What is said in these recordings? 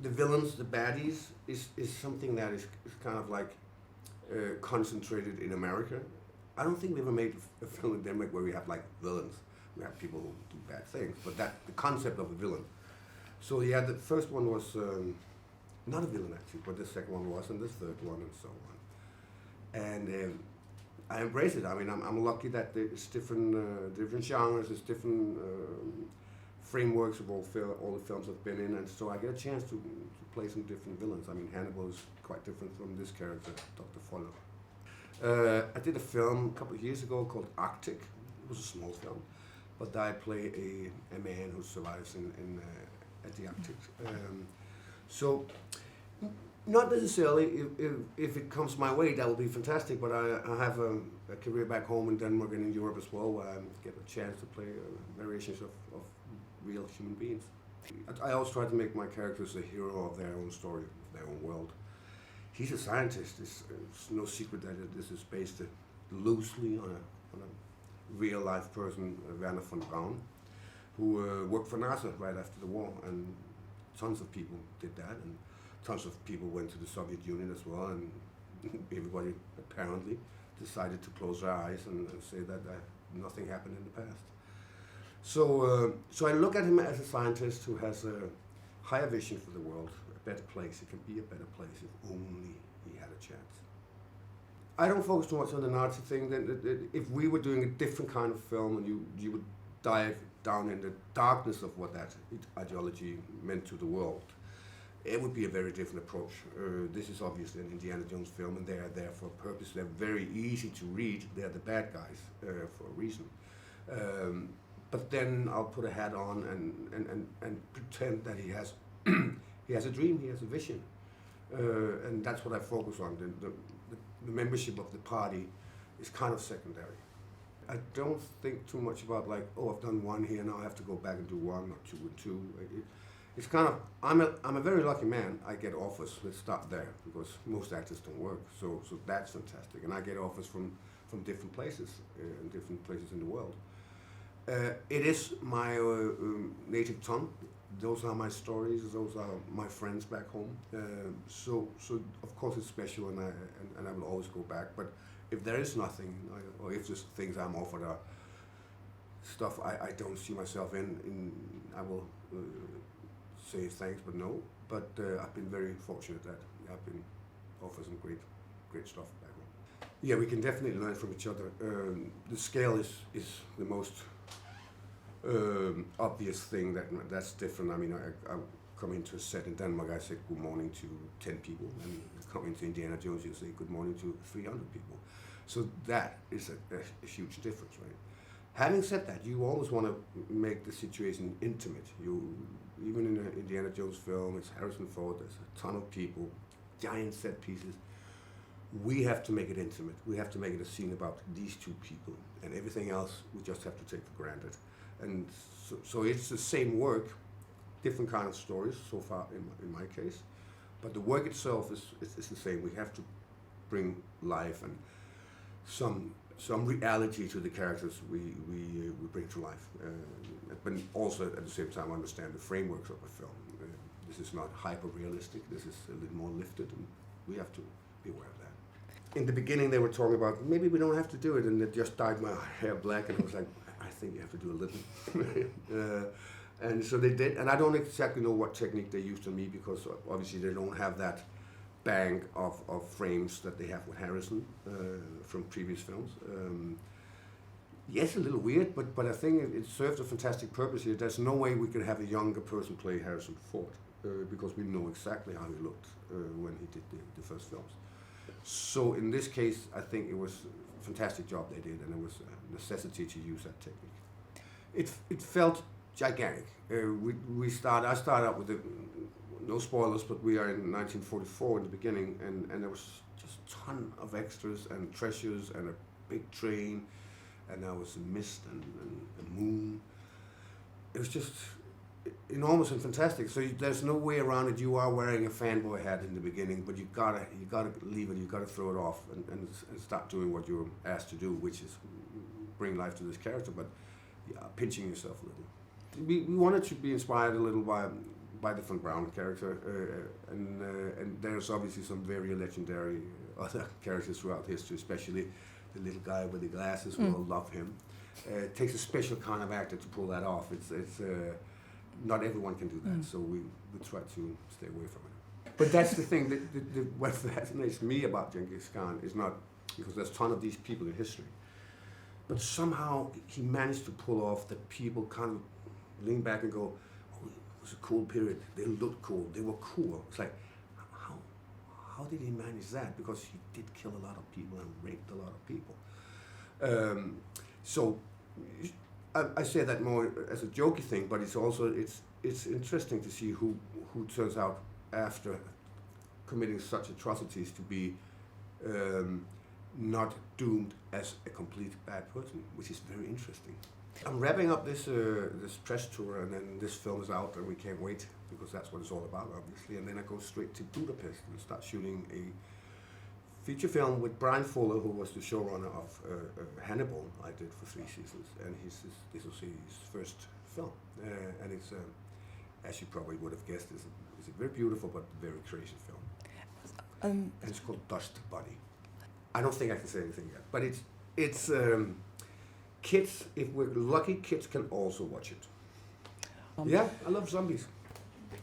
the villains, the baddies, is something that is kind of like concentrated in America. I don't think we ever made a film in Denmark where we have like villains. We have people who do bad things, but that the concept of a villain. So yeah, the first one was not a villain actually, but the second one was, and the third one, and so on. And I embrace it. I mean, I'm lucky that there's different genres, there's different frameworks of all the films I've been in, and so I get a chance to play some different villains. I mean, Hannibal is quite different from this character, Dr. Foller. I did a film a couple of years ago called Arctic. It was a small film, but I play a man who survives at the Arctic. So, not necessarily. If it comes my way, that will be fantastic. But I have a career back home in Denmark and in Europe as well, where I get a chance to play variations of real human beings. I always try to make my characters a hero of their own story, of their own world. He's a scientist. It's no secret that this is based loosely on a real-life person, Werner von Braun, who worked for NASA right after the war, and tons of people did that, and tons of people went to the Soviet Union as well, and everybody apparently decided to close their eyes and say that nothing happened in the past. So I look at him as a scientist who has a higher vision for the world, a better place. It can be a better place if only he had a chance. I don't focus too much on the Nazi thing. If we were doing a different kind of film and you would dive down in the darkness of what that ideology meant to the world, it would be a very different approach. This is obviously an Indiana Jones film, and they are there for a purpose. They're very easy to read. They're the bad guys for a reason. But then I'll put a hat on and pretend that he has he has a dream, he has a vision, and that's what I focus on. The membership of the party is kind of secondary. I don't think too much about like, oh, I've done one here, now I have to go back and do one or two and two. It's kind of, I'm a very lucky man. I get offers. Let's start there, because most actors don't work. So that's fantastic, and I get offers from different places in the world. It is my native tongue. Those are my stories. Those are my friends back home. So of course it's special, and I will always go back. But if there is nothing, or if there's things I'm offered are stuff I don't see myself in, I will say thanks, but no. But I've been very fortunate that I've been offered some great stuff back home. Yeah, we can definitely learn from each other. The scale is the most obvious thing that's different. I mean, I come into a set in Denmark, I say good morning to 10 people, and come into Indiana Jones, you say good morning to 300 people. So that is a huge difference, right? Having said that, you always want to make the situation intimate. Even in an Indiana Jones film, it's Harrison Ford, there's a ton of people, giant set pieces. We have to make it intimate. We have to make it a scene about these two people, and everything else we just have to take for granted. And so it's the same work, different kind of stories so far in my case, but the work itself is the same. We have to bring life and some reality to the characters we bring to life, but also at the same time understand the frameworks of a film. This is not hyper-realistic, this is a little more lifted, and we have to be aware of that. In the beginning they were talking about, maybe we don't have to do it, and it just dyed my hair black, and I was like, I think you have to do a little. And so they did, and I don't exactly know what technique they used on me, because obviously they don't have that bank of frames that they have with Harrison from previous films. Yes, a little weird, but I think it served a fantastic purpose here. There's no way we could have a younger person play Harrison Ford, because we know exactly how he looked when he did the first films. So in this case, I think it was a fantastic job they did, and it was a necessity to use that technique. It felt gigantic. I started out with no spoilers, but we are in 1944 in the beginning, and there was just a ton of extras and treasures and a big train, and there was a mist and a moon. It was just enormous and fantastic. So there's no way around it. You are wearing a fanboy hat in the beginning, but you gotta leave it. You gotta throw it off and start doing what you're asked to do, which is bring life to this character, but pinching yourself a little. We wanted to be inspired a little by by the von Braun character, and there's obviously some very legendary other characters throughout history, especially the little guy with the glasses. We all love him. It takes a special kind of actor to pull that off. It's not everyone can do that, so we try to stay away from it. But that's the thing. What fascinates me about Genghis Khan is not because there's a ton of these people in history, but somehow he managed to pull off that people kind of lean back and go, "Oh, it was a cool period. They looked cool. They were cool." It's like, how did he manage that? Because he did kill a lot of people and raped a lot of people. So I say that more as a jokey thing, but it's also it's interesting to see who turns out after committing such atrocities to be not doomed as a complete bad person, which is very interesting. I'm wrapping up this press tour, and then this film is out, and we can't wait because that's what it's all about, obviously. And then I go straight to Budapest and start shooting a feature film with Brian Fuller, who was the showrunner of Hannibal. I did for 3 seasons, and this will be his first film, and it's as you probably would have guessed, it's a very beautiful but very crazy film. And it's called Dust Bunny. I don't think I can say anything yet, but it's kids, if we're lucky, kids can also watch it. Yeah, I love zombies.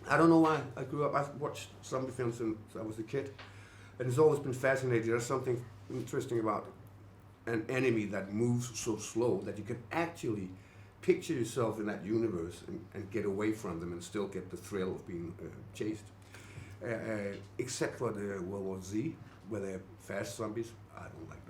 I don't know why. I grew up, I've watched zombie films since I was a kid, and it's always been fascinating. There's something interesting about an enemy that moves so slow that you can actually picture yourself in that universe and get away from them and still get the thrill of being chased. Except for the World War Z, where they're fast zombies. I don't like